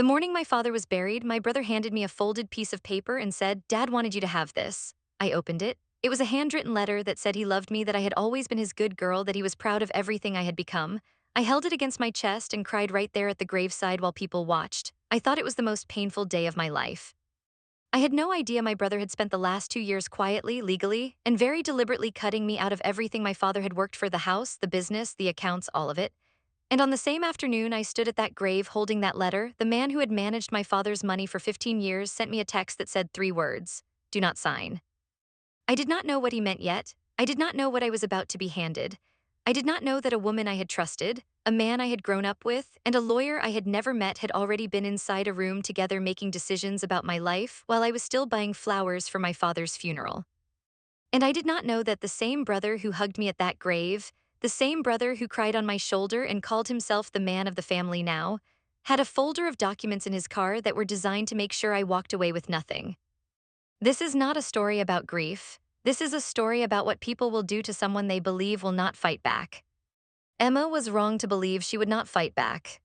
The morning my father was buried, my brother handed me a folded piece of paper and said, "Dad wanted you to have this." I opened it. It was a handwritten letter that said he loved me, that I had always been his good girl, that he was proud of everything I had become. I held it against my chest and cried right there at the graveside while people watched. I thought it was the most painful day of my life. I had no idea my brother had spent the last 2 years quietly, legally, and very deliberately cutting me out of everything my father had worked for: the house, the business, the accounts, all of it. And on the same afternoon I stood at that grave holding that letter, the man who had managed my father's money for 15 years sent me a text that said 3 words: "Do not sign." I did not know what he meant yet. I did not know what I was about to be handed. I did not know that a woman I had trusted, a man I had grown up with, and a lawyer I had never met had already been inside a room together making decisions about my life while I was still buying flowers for my father's funeral. And I did not know that the same brother who hugged me at that grave, the same brother who cried on my shoulder and called himself the man of the family now, had a folder of documents in his car that were designed to make sure I walked away with nothing. This is not a story about grief. This is a story about what people will do to someone they believe will not fight back. Emma was wrong to believe she would not fight back.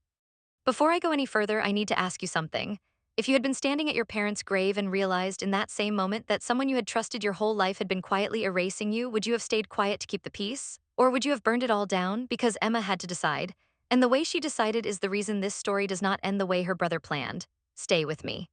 Before I go any further, I need to ask you something. If you had been standing at your parents' grave and realized in that same moment that someone you had trusted your whole life had been quietly erasing you, would you have stayed quiet to keep the peace? Or would you have burned it all down? Because Emma had to decide. And the way she decided is the reason this story does not end the way her brother planned. Stay with me.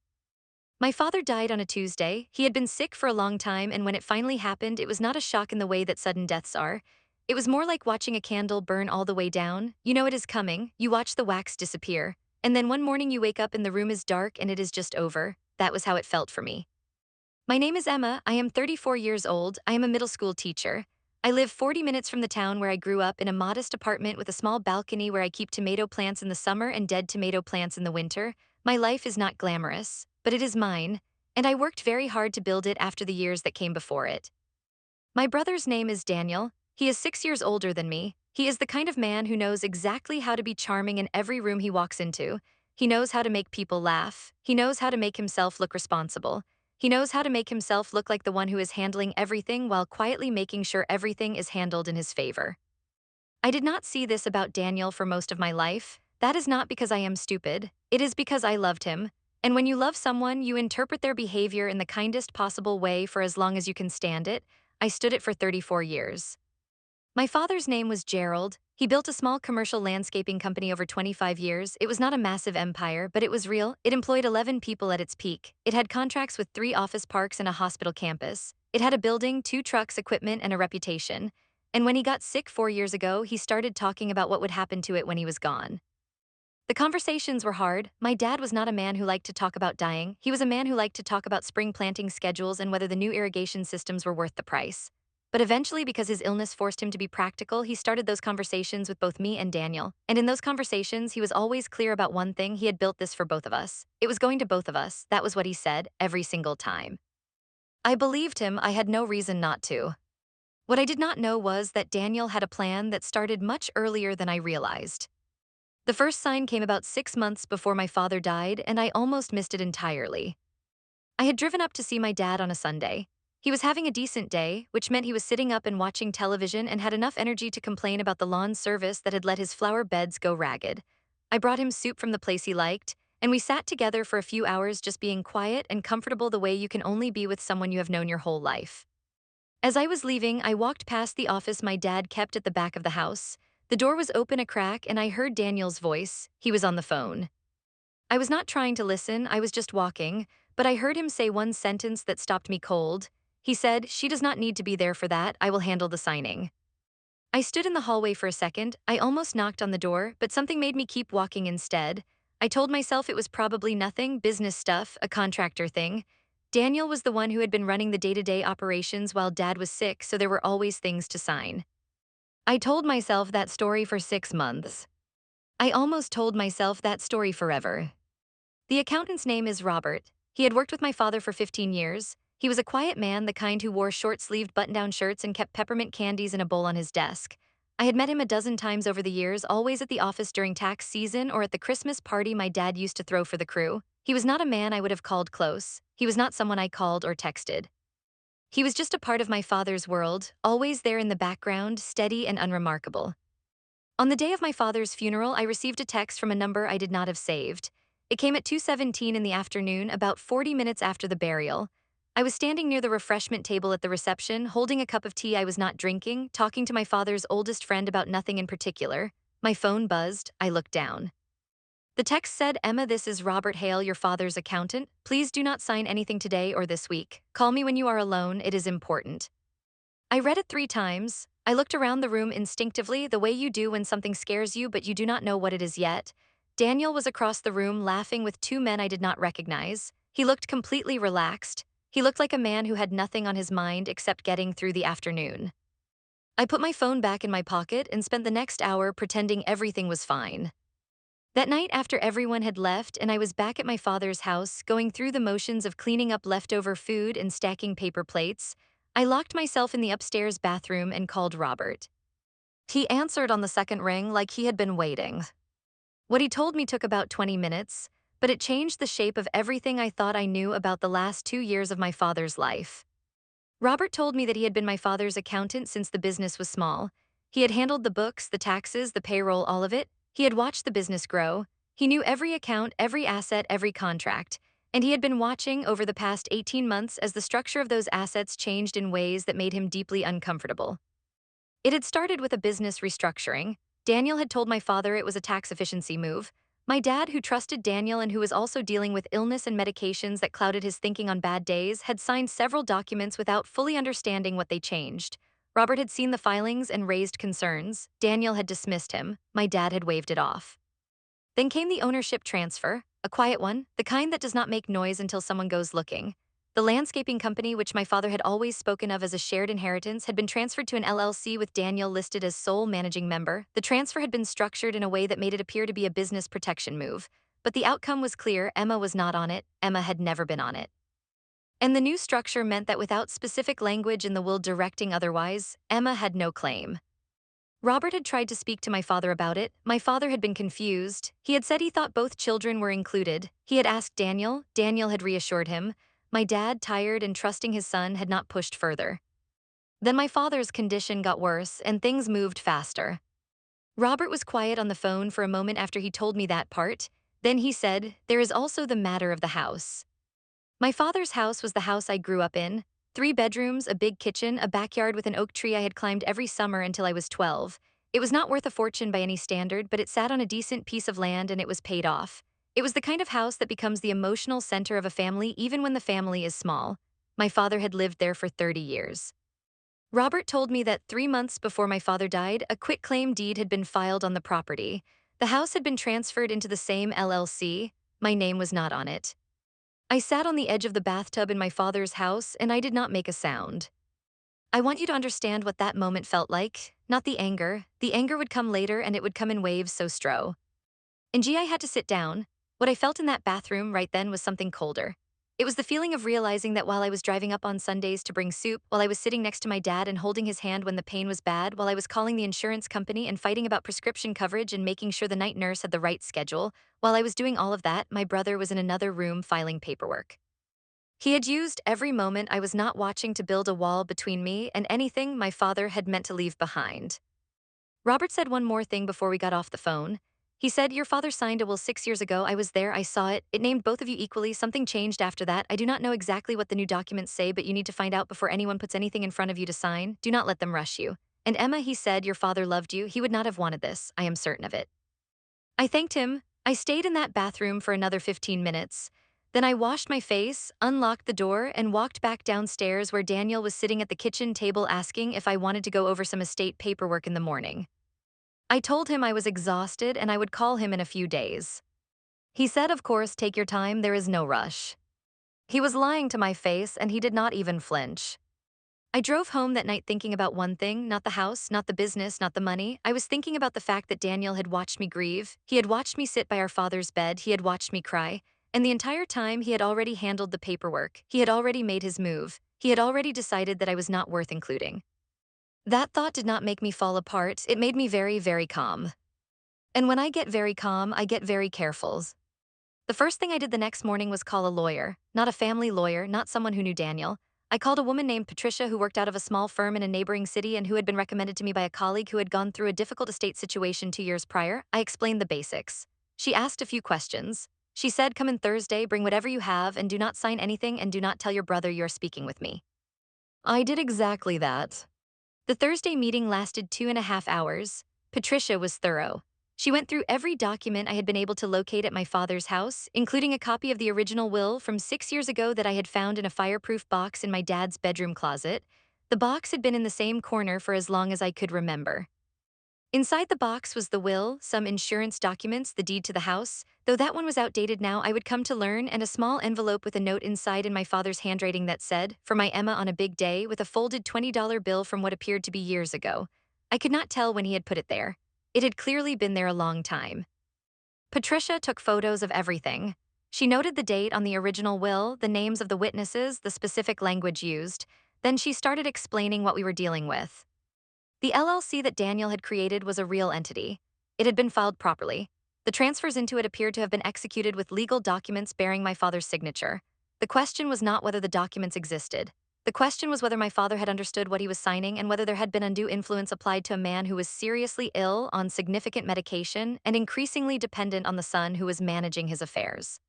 My father died on a Tuesday. He had been sick for a long time, and when it finally happened, it was not a shock in the way that sudden deaths are. It was more like watching a candle burn all the way down. You know it is coming, you watch the wax disappear, and then one morning you wake up and the room is dark and it is just over. That was how it felt for me. My name is Emma. I am 34 years old. I am a middle school teacher. I live 40 minutes from the town where I grew up, in a modest apartment with a small balcony where I keep tomato plants in the summer and dead tomato plants in the winter. My life is not glamorous, but it is mine, and I worked very hard to build it after the years that came before it. My brother's name is Daniel. He is 6 years older than me. He is the kind of man who knows exactly how to be charming in every room he walks into. He knows how to make people laugh. He knows how to make himself look responsible. He knows how to make himself look like the one who is handling everything while quietly making sure everything is handled in his favor. I did not see this about Daniel for most of my life. That is not because I am stupid. It is because I loved him. And when you love someone, you interpret their behavior in the kindest possible way for as long as you can stand it. I stood it for 34 years. My father's name was Gerald. He built a small commercial landscaping company over 25 years. It was not a massive empire, but it was real. It employed 11 people at its peak. It had contracts with 3 office parks and a hospital campus. It had a building, 2 trucks, equipment, and a reputation. And when he got sick 4 years ago, he started talking about what would happen to it when he was gone. The conversations were hard. My dad was not a man who liked to talk about dying. He was a man who liked to talk about spring planting schedules and whether the new irrigation systems were worth the price. But eventually, because his illness forced him to be practical, he started those conversations with both me and Daniel. And in those conversations, he was always clear about one thing: he had built this for both of us. It was going to both of us. That was what he said, every single time. I believed him. I had no reason not to. What I did not know was that Daniel had a plan that started much earlier than I realized. The first sign came about 6 months before my father died, and I almost missed it entirely. I had driven up to see my dad on a Sunday. He was having a decent day, which meant he was sitting up and watching television and had enough energy to complain about the lawn service that had let his flower beds go ragged. I brought him soup from the place he liked, and we sat together for a few hours just being quiet and comfortable, the way you can only be with someone you have known your whole life. As I was leaving, I walked past the office my dad kept at the back of the house. The door was open a crack and I heard Daniel's voice. He was on the phone. I was not trying to listen, I was just walking, but I heard him say one sentence that stopped me cold. He said, "She does not need to be there for that, I will handle the signing." I stood in the hallway for a second. I almost knocked on the door, but something made me keep walking instead. I told myself it was probably nothing, business stuff, a contractor thing. Daniel was the one who had been running the day-to-day operations while Dad was sick, so there were always things to sign. I told myself that story for 6 months. I almost told myself that story forever. The accountant's name is Robert. He had worked with my father for 15 years. He was a quiet man, the kind who wore short-sleeved button-down shirts and kept peppermint candies in a bowl on his desk. I had met him a dozen times over the years, always at the office during tax season or at the Christmas party my dad used to throw for the crew. He was not a man I would have called close. He was not someone I called or texted. He was just a part of my father's world, always there in the background, steady and unremarkable. On the day of my father's funeral, I received a text from a number I did not have saved. It came at 2:17 in the afternoon, about 40 minutes after the burial. I was standing near the refreshment table at the reception, holding a cup of tea I was not drinking, talking to my father's oldest friend about nothing in particular. My phone buzzed. I looked down. The text said, "Emma, this is Robert Hale, your father's accountant. Please do not sign anything today or this week. Call me when you are alone. It is important." I read it 3 times. I looked around the room instinctively, the way you do when something scares you but you do not know what it is yet. Daniel was across the room laughing with 2 men I did not recognize. He looked completely relaxed. He looked like a man who had nothing on his mind except getting through the afternoon. I put my phone back in my pocket and spent the next hour pretending everything was fine. That night, after everyone had left and I was back at my father's house, going through the motions of cleaning up leftover food and stacking paper plates, I locked myself in the upstairs bathroom and called Robert. He answered on the second ring like he had been waiting. What he told me took about 20 minutes, but it changed the shape of everything I thought I knew about the last 2 years of my father's life. Robert told me that he had been my father's accountant since the business was small. He had handled the books, the taxes, the payroll, all of it. He had watched the business grow. He knew every account, every asset, every contract. And he had been watching over the past 18 months as the structure of those assets changed in ways that made him deeply uncomfortable. It had started with a business restructuring. Daniel had told my father it was a tax efficiency move. My dad, who trusted Daniel and who was also dealing with illness and medications that clouded his thinking on bad days, had signed several documents without fully understanding what they changed. Robert had seen the filings and raised concerns. Daniel had dismissed him. My dad had waved it off. Then came the ownership transfer, a quiet one, the kind that does not make noise until someone goes looking. The landscaping company, which my father had always spoken of as a shared inheritance, had been transferred to an LLC with Daniel listed as sole managing member. The transfer had been structured in a way that made it appear to be a business protection move. But the outcome was clear. Emma was not on it. Emma had never been on it. And the new structure meant that without specific language in the will directing otherwise, Emma had no claim. Robert had tried to speak to my father about it. My father had been confused. He had said he thought both children were included. He had asked Daniel. Daniel had reassured him. My dad, tired and trusting his son, had not pushed further. Then my father's condition got worse and things moved faster. Robert was quiet on the phone for a moment after he told me that part. Then he said, "There is also the matter of the house." My father's house was the house I grew up in. 3 bedrooms, a big kitchen, a backyard with an oak tree I had climbed every summer until I was 12. It was not worth a fortune by any standard, but it sat on a decent piece of land and it was paid off. It was the kind of house that becomes the emotional center of a family even when the family is small. My father had lived there for 30 years. Robert told me that 3 months before my father died, a quitclaim deed had been filed on the property. The house had been transferred into the same LLC. My name was not on it. I sat on the edge of the bathtub in my father's house and I did not make a sound. I want you to understand what that moment felt like, not the anger. The anger would come later and it would come in waves so stro. And gee, I had to sit down. What I felt in that bathroom right then was something colder. It was the feeling of realizing that while I was driving up on Sundays to bring soup, while I was sitting next to my dad and holding his hand when the pain was bad, while I was calling the insurance company and fighting about prescription coverage and making sure the night nurse had the right schedule, while I was doing all of that, my brother was in another room filing paperwork. He had used every moment I was not watching to build a wall between me and anything my father had meant to leave behind. Robert said one more thing before we got off the phone. He said, "Your father signed a will 6 years ago. I was there, I saw it. It named both of you equally. Something changed after that. I do not know exactly what the new documents say, but you need to find out before anyone puts anything in front of you to sign. Do not let them rush you. And Emma," he said, "your father loved you. He would not have wanted this. I am certain of it." I thanked him. I stayed in that bathroom for another 15 minutes. Then I washed my face, unlocked the door, and walked back downstairs where Daniel was sitting at the kitchen table asking if I wanted to go over some estate paperwork in the morning. I told him I was exhausted and I would call him in a few days. He said, "Of course, take your time, there is no rush." He was lying to my face and he did not even flinch. I drove home that night thinking about one thing, not the house, not the business, not the money. I was thinking about the fact that Daniel had watched me grieve. He had watched me sit by our father's bed. He had watched me cry. And the entire time he had already handled the paperwork. He had already made his move. He had already decided that I was not worth including. That thought did not make me fall apart. It made me very, very calm. And when I get very calm, I get very careful. The first thing I did the next morning was call a lawyer, not a family lawyer, not someone who knew Daniel. I called a woman named Patricia who worked out of a small firm in a neighboring city and who had been recommended to me by a colleague who had gone through a difficult estate situation 2 years prior. I explained the basics. She asked a few questions. She said, "Come in Thursday, bring whatever you have, and do not sign anything and do not tell your brother you're speaking with me." I did exactly that. The Thursday meeting lasted 2.5 hours. Patricia was thorough. She went through every document I had been able to locate at my father's house, including a copy of the original will from 6 years ago that I had found in a fireproof box in my dad's bedroom closet. The box had been in the same corner for as long as I could remember. Inside the box was the will, some insurance documents, the deed to the house, though that one was outdated now, I would come to learn, and a small envelope with a note inside in my father's handwriting that said, "For my Emma on a big day," with a folded $20 bill from what appeared to be years ago. I could not tell when he had put it there. It had clearly been there a long time. Patricia took photos of everything. She noted the date on the original will, the names of the witnesses, the specific language used. Then she started explaining what we were dealing with. The LLC that Daniel had created was a real entity. It had been filed properly. The transfers into it appeared to have been executed with legal documents bearing my father's signature. The question was not whether the documents existed. The question was whether my father had understood what he was signing and whether there had been undue influence applied to a man who was seriously ill, on significant medication, and increasingly dependent on the son who was managing his affairs.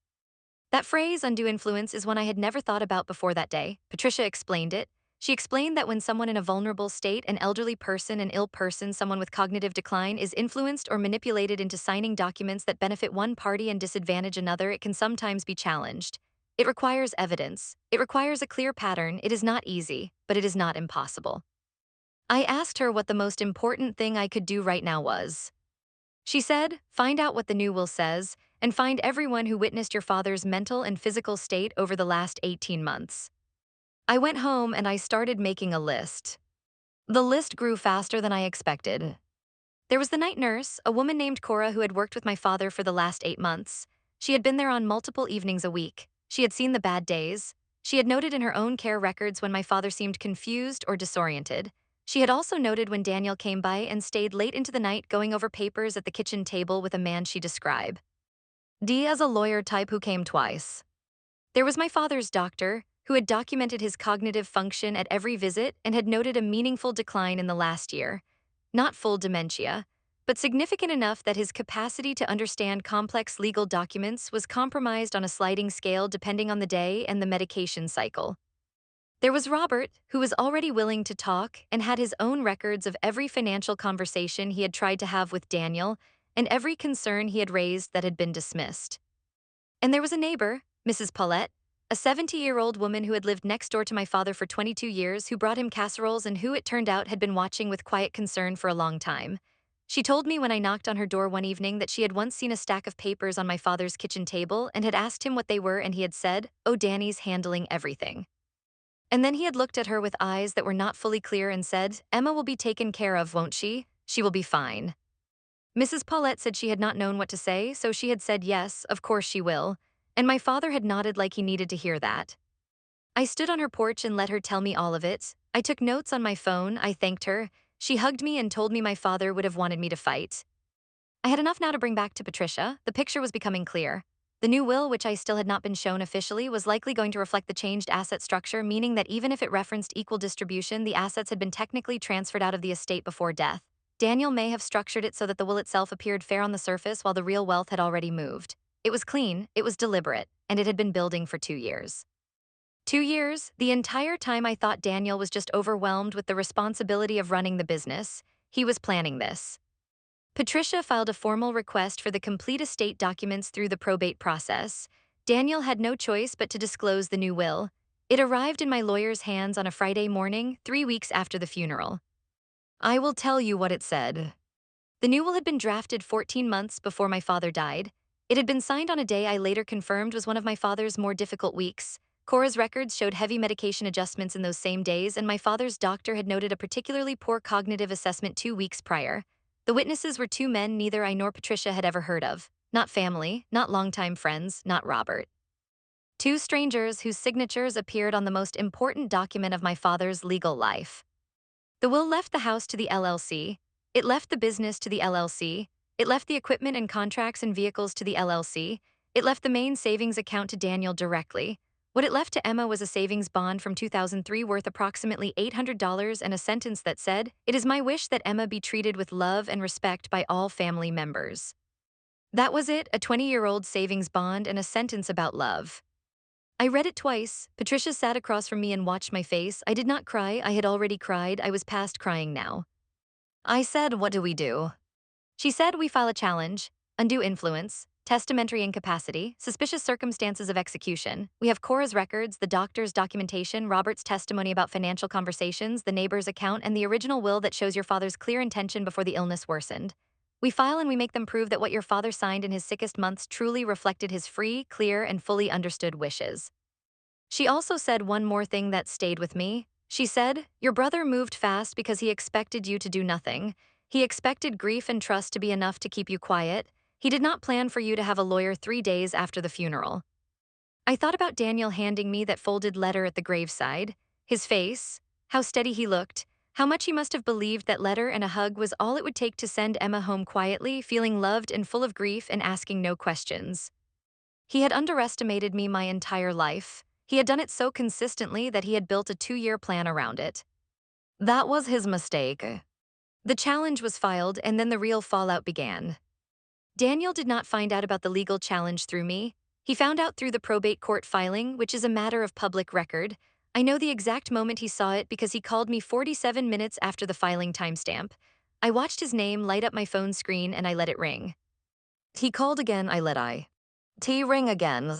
That phrase, undue influence, is one I had never thought about before that day. Patricia explained it. She explained that when someone in a vulnerable state, an elderly person, an ill person, someone with cognitive decline, is influenced or manipulated into signing documents that benefit one party and disadvantage another, it can sometimes be challenged. It requires evidence. It requires a clear pattern. It is not easy, but it is not impossible. I asked her what the most important thing I could do right now was. She said, "Find out what the new will says, and find everyone who witnessed your father's mental and physical state over the last 18 months. I went home and I started making a list. The list grew faster than I expected. There was the night nurse, a woman named Cora who had worked with my father for the last 8 months. She had been there on multiple evenings a week. She had seen the bad days. She had noted in her own care records when my father seemed confused or disoriented. She had also noted when Daniel came by and stayed late into the night going over papers at the kitchen table with a man she described. D as a lawyer type who came twice. There was my father's doctor, who had documented his cognitive function at every visit and had noted a meaningful decline in the last year. Not full dementia, but significant enough that his capacity to understand complex legal documents was compromised on a sliding scale depending on the day and the medication cycle. There was Robert, who was already willing to talk and had his own records of every financial conversation he had tried to have with Daniel and every concern he had raised that had been dismissed. And there was a neighbor, Mrs. Paulette, a 70-year-old woman who had lived next door to my father for 22 years, who brought him casseroles and who, it turned out, had been watching with quiet concern for a long time. She told me when I knocked on her door one evening that she had once seen a stack of papers on my father's kitchen table and had asked him what they were, and he had said, "Oh, Danny's handling everything." And then he had looked at her with eyes that were not fully clear and said, "Emma will be taken care of, won't she? She will be fine." Mrs. Paulette said she had not known what to say, so she had said, "Yes, of course she will." And my father had nodded like he needed to hear that. I stood on her porch and let her tell me all of it. I took notes on my phone. I thanked her. She hugged me and told me my father would have wanted me to fight. I had enough now to bring back to Patricia. The picture was becoming clear. The new will, which I still had not been shown officially, was likely going to reflect the changed asset structure, meaning that even if it referenced equal distribution, the assets had been technically transferred out of the estate before death. Daniel may have structured it so that the will itself appeared fair on the surface while the real wealth had already moved. It was clean, it was deliberate, and it had been building for 2 years. 2 years, the entire time I thought Daniel was just overwhelmed with the responsibility of running the business. He was planning this. Patricia filed a formal request for the complete estate documents through the probate process. Daniel had no choice but to disclose the new will. It arrived in my lawyer's hands on a Friday morning, 3 weeks after the funeral. I will tell you what it said. The new will had been drafted 14 months before my father died. It had been signed on a day I later confirmed was one of my father's more difficult weeks. Cora's records showed heavy medication adjustments in those same days, and my father's doctor had noted a particularly poor cognitive assessment 2 weeks prior. The witnesses were two men neither I nor Patricia had ever heard of. Not family, not longtime friends, not Robert. Two strangers whose signatures appeared on the most important document of my father's legal life. The will left the house to the LLC. It left the business to the LLC. It left the equipment and contracts and vehicles to the LLC. It left the main savings account to Daniel directly. What it left to Emma was a savings bond from 2003 worth approximately $800 and a sentence that said, "It is my wish that Emma be treated with love and respect by all family members." That was it, a 20-year-old savings bond and a sentence about love. I read it twice. Patricia sat across from me and watched my face. I did not cry, I had already cried, I was past crying now. I said, what do we do? She said we file a challenge, undue influence, testamentary incapacity, suspicious circumstances of execution. We have Cora's records, the doctor's documentation, Robert's testimony about financial conversations, the neighbor's account, and the original will that shows your father's clear intention before the illness worsened. We file and we make them prove that what your father signed in his sickest months truly reflected his free, clear, and fully understood wishes. She also said one more thing that stayed with me. She said, your brother moved fast because he expected you to do nothing. He expected grief and trust to be enough to keep you quiet. He did not plan for you to have a lawyer 3 days after the funeral. I thought about Daniel handing me that folded letter at the graveside. His face, how steady he looked, how much he must have believed that letter and a hug was all it would take to send Emma home quietly, feeling loved and full of grief and asking no questions. He had underestimated me my entire life. He had done it so consistently that he had built a 2-year plan around it. That was his mistake. The challenge was filed, and then the real fallout began. Daniel did not find out about the legal challenge through me. He found out through the probate court filing, which is a matter of public record. I know the exact moment he saw it because he called me 47 minutes after the filing timestamp. I watched his name light up my phone screen and I let it ring. He called again, I let T ring again.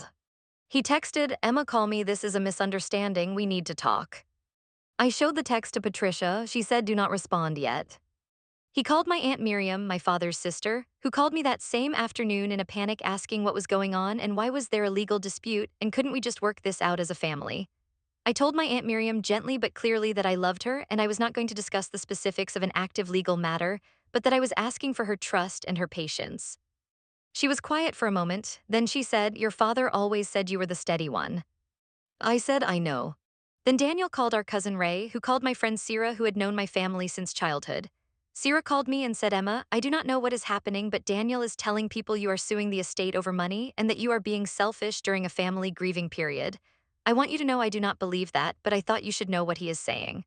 He texted, Emma, call me, this is a misunderstanding, we need to talk. I showed the text to Patricia, she said do not respond yet. He called my Aunt Miriam, my father's sister, who called me that same afternoon in a panic asking what was going on and why was there a legal dispute and couldn't we just work this out as a family. I told my Aunt Miriam gently but clearly that I loved her and I was not going to discuss the specifics of an active legal matter, but that I was asking for her trust and her patience. She was quiet for a moment, then she said, your father always said you were the steady one. I said, I know. Then Daniel called our cousin Ray, who called my friend Sierra, who had known my family since childhood. Sierra called me and said, Emma, I do not know what is happening, but Daniel is telling people you are suing the estate over money and that you are being selfish during a family grieving period. I want you to know I do not believe that, but I thought you should know what he is saying.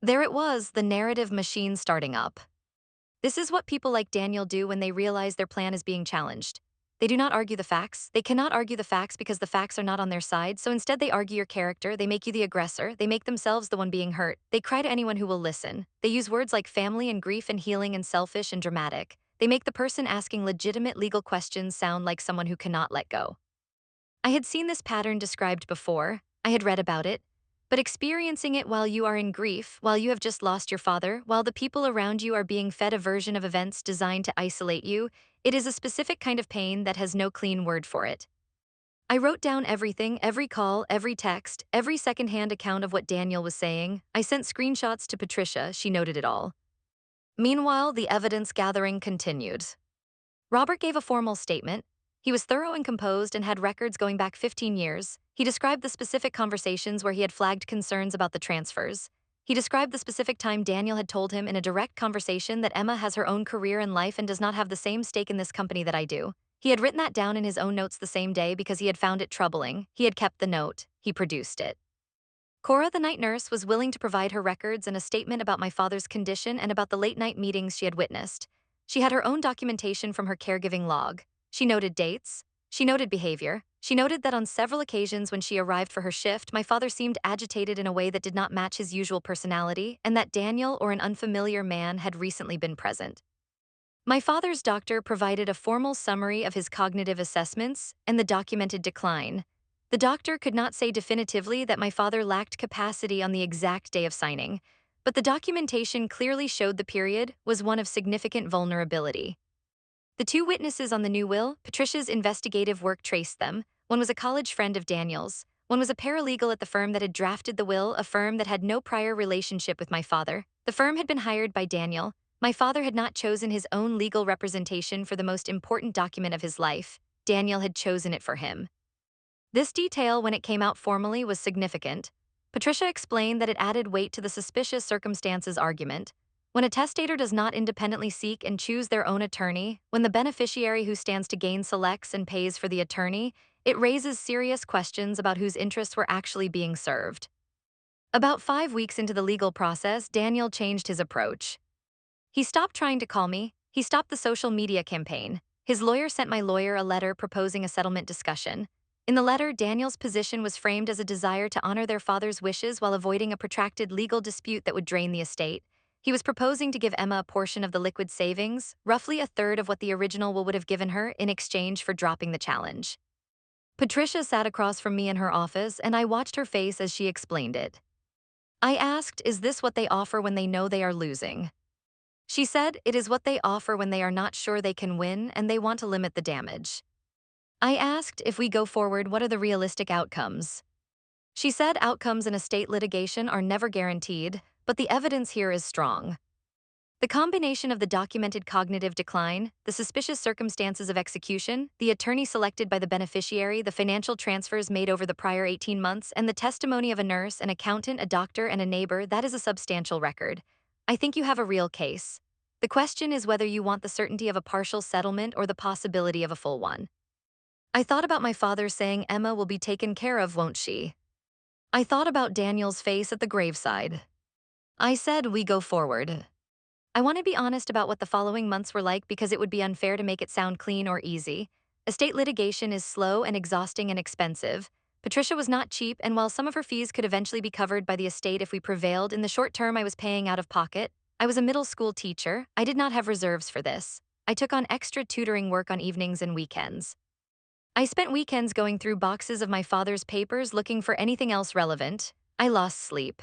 There it was, the narrative machine starting up. This is what people like Daniel do when they realize their plan is being challenged. They do not argue the facts. They cannot argue the facts because the facts are not on their side, so instead they argue your character, they make you the aggressor, they make themselves the one being hurt. They cry to anyone who will listen. They use words like family and grief and healing and selfish and dramatic. They make the person asking legitimate legal questions sound like someone who cannot let go. I had seen this pattern described before. I had read about it. But experiencing it while you are in grief, while you have just lost your father, while the people around you are being fed a version of events designed to isolate you, it is a specific kind of pain that has no clean word for it. I wrote down everything, every call, every text, every secondhand account of what Daniel was saying. I sent screenshots to Patricia, she noted it all. Meanwhile, the evidence gathering continued. Robert gave a formal statement. He was thorough and composed and had records going back 15 years. He described the specific conversations where he had flagged concerns about the transfers. He described the specific time Daniel had told him in a direct conversation that Emma has her own career in life and does not have the same stake in this company that I do. He had written that down in his own notes the same day because he had found it troubling. He had kept the note. He produced it. Cora, the night nurse, was willing to provide her records and a statement about my father's condition and about the late-night meetings she had witnessed. She had her own documentation from her caregiving log. She noted dates. She noted behavior. She noted that on several occasions when she arrived for her shift, my father seemed agitated in a way that did not match his usual personality, and that Daniel or an unfamiliar man had recently been present. My father's doctor provided a formal summary of his cognitive assessments and the documented decline. The doctor could not say definitively that my father lacked capacity on the exact day of signing, but the documentation clearly showed the period was one of significant vulnerability. The two witnesses on the new will, Patricia's investigative work traced them. One was a college friend of Daniel's. One was a paralegal at the firm that had drafted the will, a firm that had no prior relationship with my father. The firm had been hired by Daniel. My father had not chosen his own legal representation for the most important document of his life. Daniel had chosen it for him. This detail, when it came out formally, was significant. Patricia explained that it added weight to the suspicious circumstances argument. When a testator does not independently seek and choose their own attorney, when the beneficiary who stands to gain selects and pays for the attorney, it raises serious questions about whose interests were actually being served. About 5 weeks into the legal process, Daniel changed his approach. He stopped trying to call me. He stopped the social media campaign. His lawyer sent my lawyer a letter proposing a settlement discussion. In the letter, Daniel's position was framed as a desire to honor their father's wishes while avoiding a protracted legal dispute that would drain the estate. He was proposing to give Emma a portion of the liquid savings, roughly a third of what the original will would have given her, in exchange for dropping the challenge. Patricia sat across from me in her office, and I watched her face as she explained it. I asked, "Is this what they offer when they know they are losing?" She said, "It is what they offer when they are not sure they can win and they want to limit the damage." I asked, "If we go forward, what are the realistic outcomes?" She said outcomes in estate litigation are never guaranteed, but the evidence here is strong. The combination of the documented cognitive decline, the suspicious circumstances of execution, the attorney selected by the beneficiary, the financial transfers made over the prior 18 months, and the testimony of a nurse, an accountant, a doctor, and a neighbor, that is a substantial record. I think you have a real case. The question is whether you want the certainty of a partial settlement or the possibility of a full one. I thought about my father saying Emma will be taken care of, won't she? I thought about Daniel's face at the graveside. I said we go forward. I want to be honest about what the following months were like because it would be unfair to make it sound clean or easy. Estate litigation is slow and exhausting and expensive. Patricia was not cheap, and while some of her fees could eventually be covered by the estate if we prevailed, in the short term I was paying out of pocket. I was a middle school teacher. I did not have reserves for this. I took on extra tutoring work on evenings and weekends. I spent weekends going through boxes of my father's papers looking for anything else relevant. I lost sleep.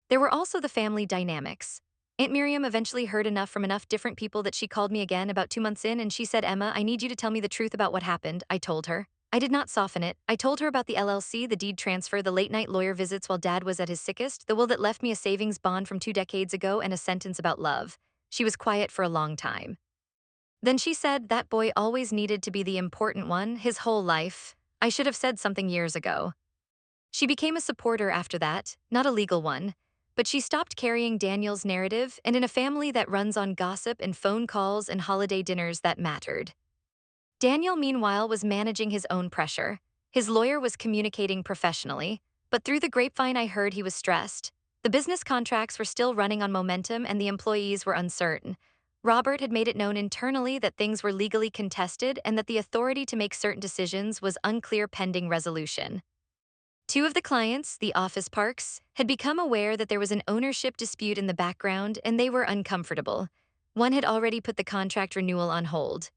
There were also the family dynamics. Aunt Miriam eventually heard enough from enough different people that she called me again about 2 months in and she said, "Emma, I need you to tell me the truth about what happened." I told her. I did not soften it. I told her about the LLC, the deed transfer, the late-night lawyer visits while Dad was at his sickest, the will that left me a savings bond from 2 decades ago, and a sentence about love. She was quiet for a long time. Then she said, "That boy always needed to be the important one, his whole life. I should have said something years ago." She became a supporter after that, not a legal one, but she stopped carrying Daniel's narrative, and in a family that runs on gossip and phone calls and holiday dinners, that mattered. Daniel, meanwhile, was managing his own pressure. His lawyer was communicating professionally, but through the grapevine I heard he was stressed. The business contracts were still running on momentum and the employees were uncertain. Robert had made it known internally that things were legally contested and that the authority to make certain decisions was unclear pending resolution. Two of the clients, the office parks, had become aware that there was an ownership dispute in the background and they were uncomfortable. One had already put the contract renewal on hold.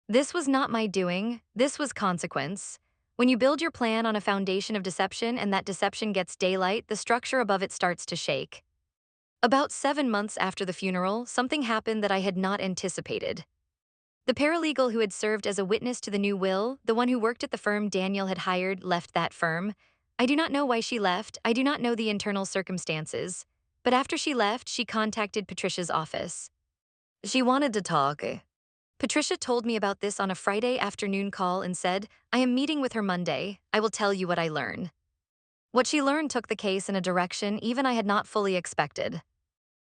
This was not my doing, this was consequence. When you build your plan on a foundation of deception and that deception gets daylight, the structure above it starts to shake. About 7 months after the funeral, something happened that I had not anticipated. The paralegal who had served as a witness to the new will, the one who worked at the firm Daniel had hired, left that firm. I do not know why she left, I do not know the internal circumstances. But after she left, she contacted Patricia's office. She wanted to talk. Patricia told me about this on a Friday afternoon call and said, "I am meeting with her Monday. I will tell you what I learn." What she learned took the case in a direction even I had not fully expected.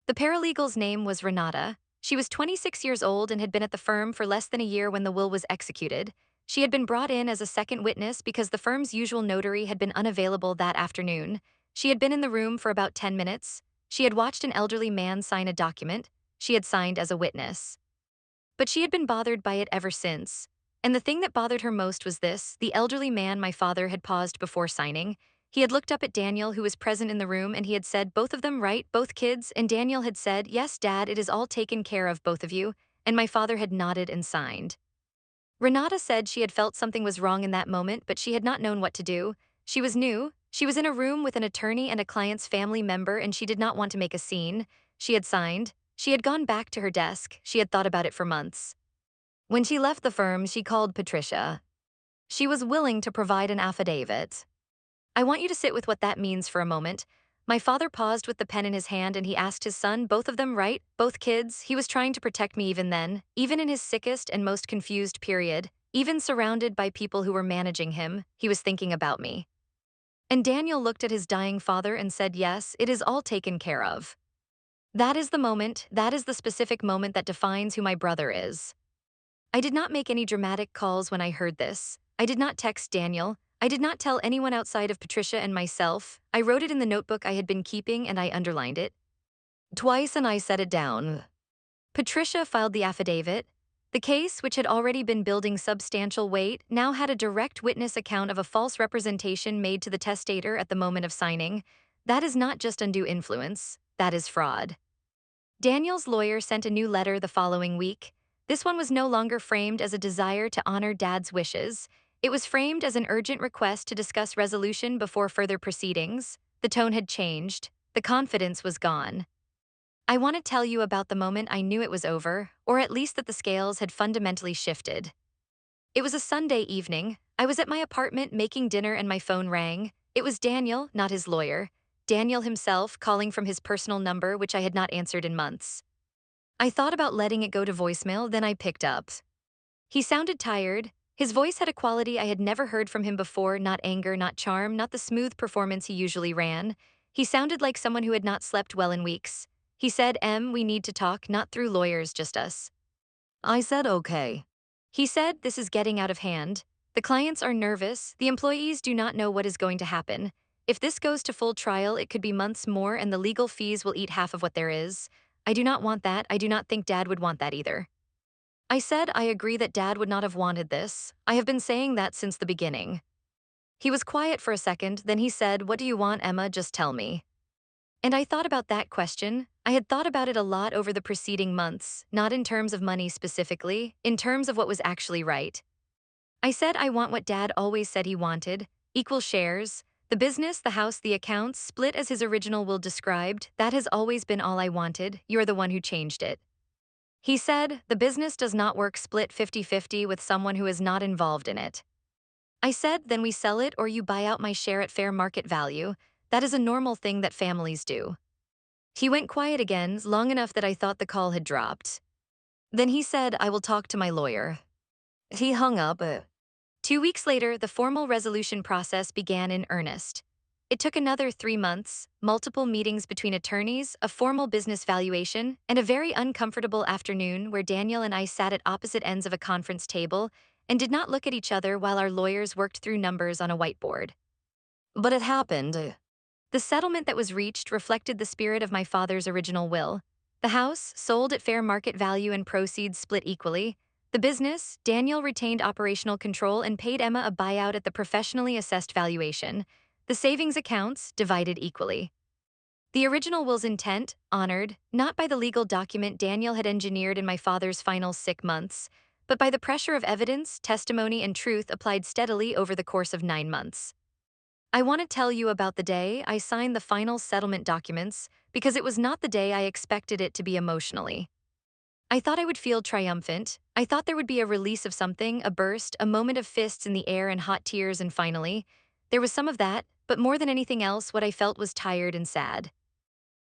The paralegal's name was Renata. She was 26 years old and had been at the firm for less than a year when the will was executed. She had been brought in as a second witness because the firm's usual notary had been unavailable that afternoon. She had been in the room for about 10 minutes. She had watched an elderly man sign a document. She had signed as a witness. But she had been bothered by it ever since. And the thing that bothered her most was this: the elderly man, my father, had paused before signing. He had looked up at Daniel, who was present in the room, and he had said, "Both of them, right? Both kids?" And Daniel had said, "Yes, Dad, it is all taken care of, both of you." And my father had nodded and signed. Renata said she had felt something was wrong in that moment, but she had not known what to do. She was new. She was in a room with an attorney and a client's family member, and she did not want to make a scene. She had signed. She had gone back to her desk. She had thought about it for months. When she left the firm, she called Patricia. She was willing to provide an affidavit. I want you to sit with what that means for a moment. My father paused with the pen in his hand and he asked his son, "Both of them, right? Both kids?" He was trying to protect me even then, even in his sickest and most confused period, even surrounded by people who were managing him, he was thinking about me. And Daniel looked at his dying father and said, "Yes, it is all taken care of." That is the moment, that is the specific moment that defines who my brother is. I did not make any dramatic calls when I heard this. I did not text Daniel. I did not tell anyone outside of Patricia and myself. I wrote it in the notebook I had been keeping and I underlined it twice and I set it down. Patricia filed the affidavit. The case, which had already been building substantial weight, now had a direct witness account of a false representation made to the testator at the moment of signing. That is not just undue influence, that is fraud. Daniel's lawyer sent a new letter the following week. This one was no longer framed as a desire to honor Dad's wishes. It was framed as an urgent request to discuss resolution before further proceedings. The tone had changed. The confidence was gone. I want to tell you about the moment I knew it was over, or at least that the scales had fundamentally shifted. It was a Sunday evening. I was at my apartment making dinner and my phone rang. It was Daniel, not his lawyer. Daniel himself, calling from his personal number, which I had not answered in months. I thought about letting it go to voicemail, then I picked up. He sounded tired. His voice had a quality I had never heard from him before, not anger, not charm, not the smooth performance he usually ran. He sounded like someone who had not slept well in weeks. He said, we need to talk, not through lawyers, just us. I said, okay. He said, this is getting out of hand. The clients are nervous. The employees do not know what is going to happen. If this goes to full trial, it could be months more and the legal fees will eat half of what there is. I do not want that. I do not think Dad would want that either. I said, I agree that Dad would not have wanted this. I have been saying that since the beginning. He was quiet for a second, then he said, what do you want, Emma? Just tell me. And I thought about that question. I had thought about it a lot over the preceding months, not in terms of money specifically, in terms of what was actually right. I said I want what Dad always said he wanted, equal shares. The business, the house, the accounts, split as his original will described. That has always been all I wanted. You're the one who changed it. He said, the business does not work split 50-50 with someone who is not involved in it. I said, then we sell it or you buy out my share at fair market value. That is a normal thing that families do. He went quiet again, long enough that I thought the call had dropped. Then he said, I will talk to my lawyer. He hung up. 2 weeks later, the formal resolution process began in earnest. It took another 3 months, multiple meetings between attorneys, a formal business valuation, and a very uncomfortable afternoon where Daniel and I sat at opposite ends of a conference table and did not look at each other while our lawyers worked through numbers on a whiteboard. But it happened. The settlement that was reached reflected the spirit of my father's original will. The house, sold at fair market value and proceeds split equally. The business, Daniel retained operational control and paid Emma a buyout at the professionally assessed valuation. The savings accounts, divided equally. The original will's intent, honored, not by the legal document Daniel had engineered in my father's final sick months, but by the pressure of evidence, testimony, and truth applied steadily over the course of 9 months. I want to tell you about the day I signed the final settlement documents because it was not the day I expected it to be emotionally. I thought I would feel triumphant. I thought there would be a release of something, a burst, a moment of fists in the air and hot tears, and finally, there was some of that, but more than anything else, what I felt was tired and sad.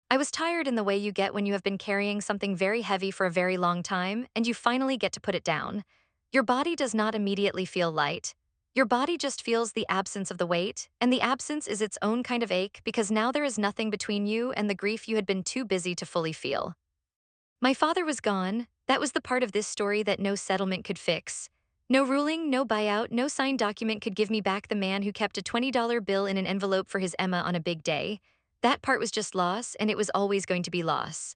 I was tired in the way you get when you have been carrying something very heavy for a very long time and you finally get to put it down. Your body does not immediately feel light. Your body just feels the absence of the weight, and the absence is its own kind of ache because now there is nothing between you and the grief you had been too busy to fully feel. My father was gone. That was the part of this story that no settlement could fix. No ruling, no buyout, no signed document could give me back the man who kept a $20 bill in an envelope for his Emma on a big day. That part was just loss, and it was always going to be loss.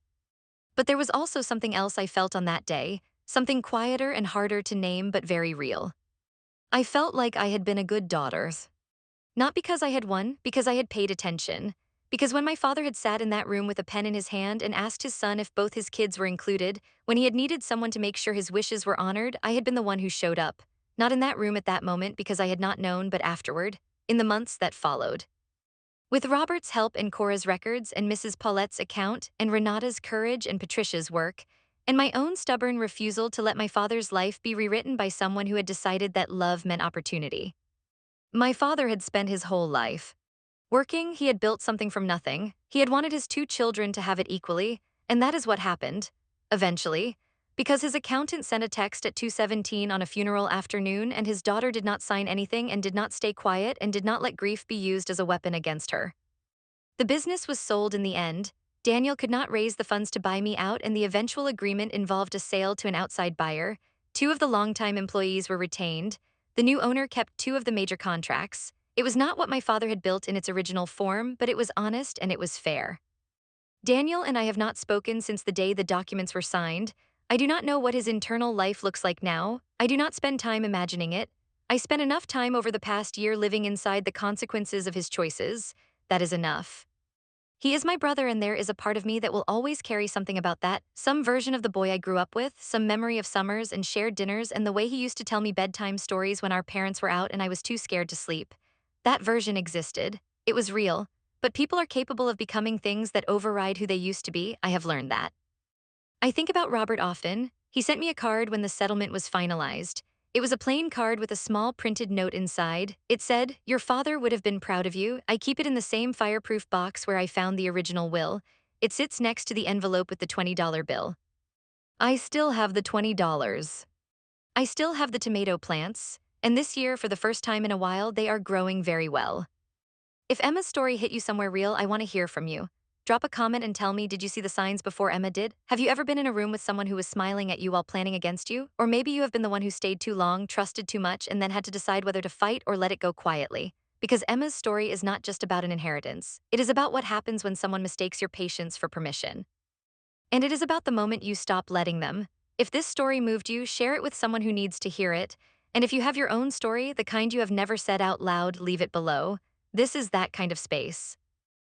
But there was also something else I felt on that day, something quieter and harder to name but very real. I felt like I had been a good daughter. Not because I had won, because I had paid attention. Because when my father had sat in that room with a pen in his hand and asked his son if both his kids were included, when he had needed someone to make sure his wishes were honored, I had been the one who showed up. Not in that room at that moment because I had not known, but afterward, in the months that followed. With Robert's help and Cora's records and Mrs. Paulette's account and Renata's courage and Patricia's work, and my own stubborn refusal to let my father's life be rewritten by someone who had decided that love meant opportunity. My father had spent his whole life working. He had built something from nothing. He had wanted his 2 children to have it equally, and that is what happened, eventually, because his accountant sent a text at 2:17 on a funeral afternoon and his daughter did not sign anything and did not stay quiet and did not let grief be used as a weapon against her. The business was sold in the end. Daniel could not raise the funds to buy me out, and the eventual agreement involved a sale to an outside buyer. 2 of the longtime employees were retained. The new owner kept 2 of the major contracts. It was not what my father had built in its original form, but it was honest and it was fair. Daniel and I have not spoken since the day the documents were signed. I do not know what his internal life looks like now. I do not spend time imagining it. I spent enough time over the past year living inside the consequences of his choices. That is enough. He is my brother, and there is a part of me that will always carry something about that. Some version of the boy I grew up with, some memory of summers and shared dinners, and the way he used to tell me bedtime stories when our parents were out and I was too scared to sleep. That version existed. It was real. But people are capable of becoming things that override who they used to be. I have learned that. I think about Robert often. He sent me a card when the settlement was finalized. It was a plain card with a small printed note inside. It said, "Your father would have been proud of you. I keep it in the same fireproof box where I found the original will. It sits next to the envelope with the $20 bill." I still have the $20. I still have the tomato plants, and this year, for the first time in a while, they are growing very well. If Emma's story hit you somewhere real, I want to hear from you. Drop a comment and tell me, did you see the signs before Emma did? Have you ever been in a room with someone who was smiling at you while planning against you? Or maybe you have been the one who stayed too long, trusted too much, and then had to decide whether to fight or let it go quietly. Because Emma's story is not just about an inheritance. It is about what happens when someone mistakes your patience for permission. And it is about the moment you stop letting them. If this story moved you, share it with someone who needs to hear it. And if you have your own story, the kind you have never said out loud, leave it below. This is that kind of space.